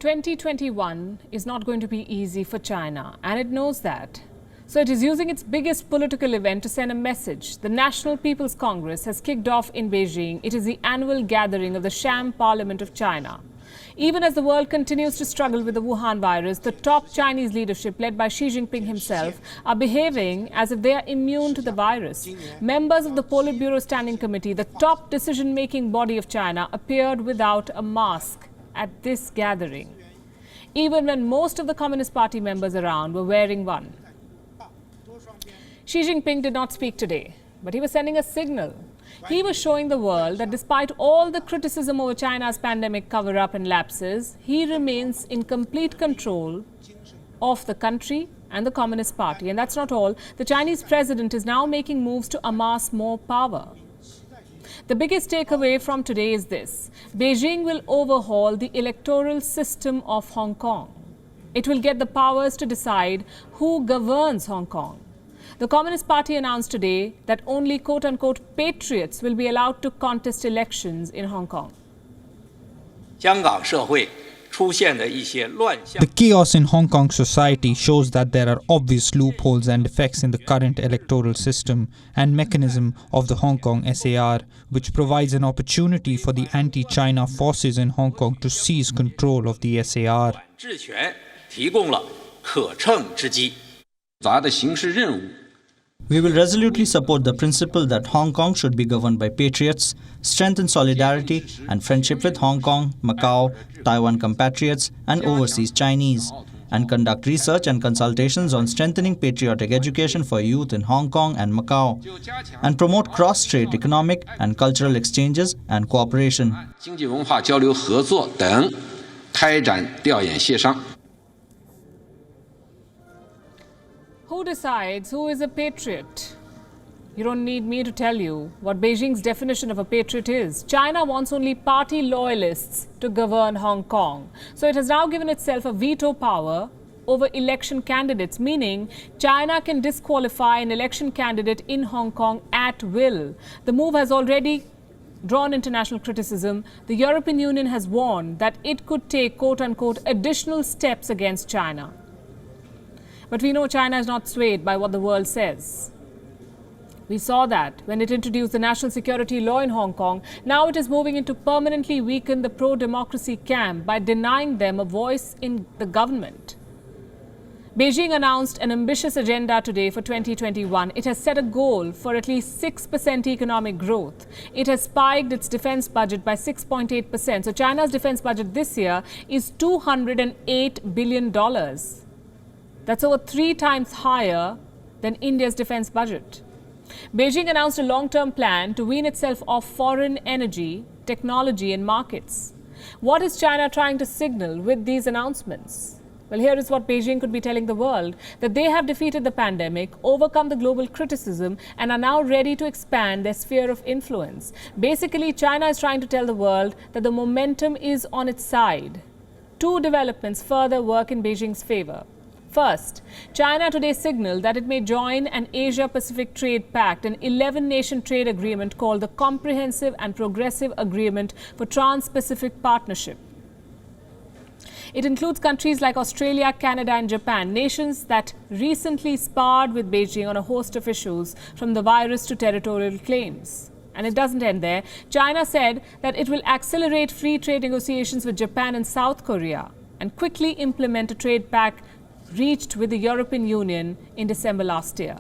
2021 is not going to be easy for China, and it knows that. So it is using its biggest political event to send a message. The National People's Congress has kicked off in Beijing. It is the annual gathering of the sham parliament of China. Even as the world continues to struggle with the Wuhan virus, the top Chinese leadership, led by Xi Jinping himself, are behaving as if they are immune to the virus. Members of the Politburo Standing Committee, the top decision-making body of China, appeared without a mask at this gathering, even when most of the Communist Party members around were wearing one. Xi Jinping did not speak today, but he was sending a signal. He was showing the world that despite all the criticism over China's pandemic cover-up and lapses, he remains in complete control of the country and the Communist Party. And that's not all. The Chinese president is now making moves to amass more power. The biggest takeaway from today is this: Beijing will overhaul the electoral system of Hong Kong. It will get the powers to decide who governs Hong Kong. The Communist Party announced today that only quote-unquote patriots will be allowed to contest elections in Hong Kong. The chaos in Hong Kong society shows that there are obvious loopholes and defects in the current electoral system and mechanism of the Hong Kong SAR, which provides an opportunity for the anti-China forces in Hong Kong to seize control of the SAR. We will resolutely support the principle that Hong Kong should be governed by patriots, strengthen solidarity and friendship with Hong Kong, Macau, Taiwan compatriots and overseas Chinese, and conduct research and consultations on strengthening patriotic education for youth in Hong Kong and Macau, and promote cross-strait economic and cultural exchanges and cooperation. Who decides who is a patriot? You don't need me to tell you what Beijing's definition of a patriot is. China wants only party loyalists to govern Hong Kong. So it has now given itself a veto power over election candidates, meaning China can disqualify an election candidate in Hong Kong at will. The move has already drawn international criticism. The European Union has warned that it could take quote-unquote additional steps against China. But we know China is not swayed by what the world says. We saw that when it introduced the national security law in Hong Kong. Now it is moving in to permanently weaken the pro-democracy camp by denying them a voice in the government. Beijing announced an ambitious agenda today for 2021. It has set a goal for at least 6% economic growth. It has spiked its defense budget by 6.8%. So China's defense budget this year is $208 billion. That's over 3 times higher than India's defense budget. Beijing announced a long-term plan to wean itself off foreign energy, technology and markets. What is China trying to signal with these announcements? Well, here is what Beijing could be telling the world: that they have defeated the pandemic, overcome the global criticism and are now ready to expand their sphere of influence. Basically, China is trying to tell the world that the momentum is on its side. 2 developments further work in Beijing's favor. First, China today signaled that it may join an Asia-Pacific Trade Pact, an 11-nation trade agreement called the Comprehensive and Progressive Agreement for Trans-Pacific Partnership. It includes countries like Australia, Canada and Japan, nations that recently sparred with Beijing on a host of issues, from the virus to territorial claims. And it doesn't end there. China said that it will accelerate free trade negotiations with Japan and South Korea and quickly implement a trade pact reached with the European Union in December last year.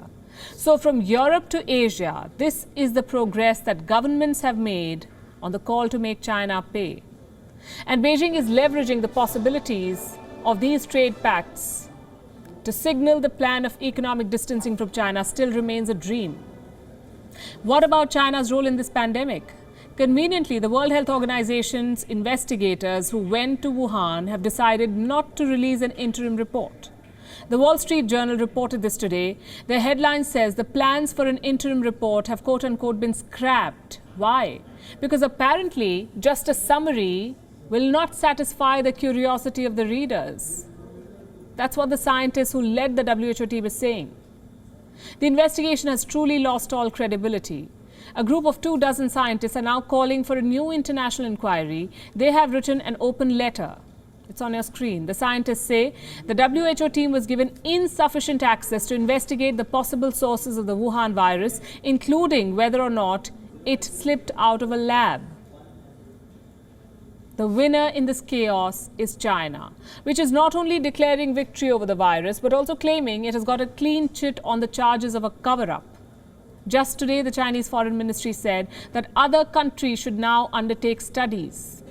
So from Europe to Asia, this is the progress that governments have made on the call to make China pay. And Beijing is leveraging the possibilities of these trade pacts to signal the plan of economic distancing from China still remains a dream. What about China's role in this pandemic? Conveniently, the World Health Organization's investigators who went to Wuhan have decided not to release an interim report. The Wall Street Journal reported this today. Their headline says the plans for an interim report have quote-unquote been scrapped. Why? Because apparently just a summary will not satisfy the curiosity of the readers. That's what the scientists who led the WHO team is saying. The investigation has truly lost all credibility. A group of 24 scientists are now calling for a new international inquiry. They have written an open letter. It's on your screen. The scientists say the WHO team was given insufficient access to investigate the possible sources of the Wuhan virus, including whether or not it slipped out of a lab. The winner in this chaos is China, which is not only declaring victory over the virus, but also claiming it has got a clean chit on the charges of a cover-up. Just today, the Chinese Foreign Ministry said that other countries should now undertake studies.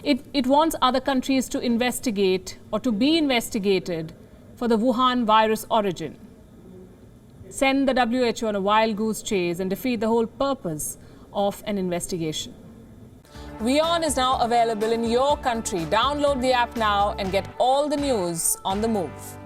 It wants other countries to investigate or to be investigated for the Wuhan virus origin. Send the WHO on a wild goose chase and defeat the whole purpose of an investigation. WION is now available in your country. Download the app now and get all the news on the move.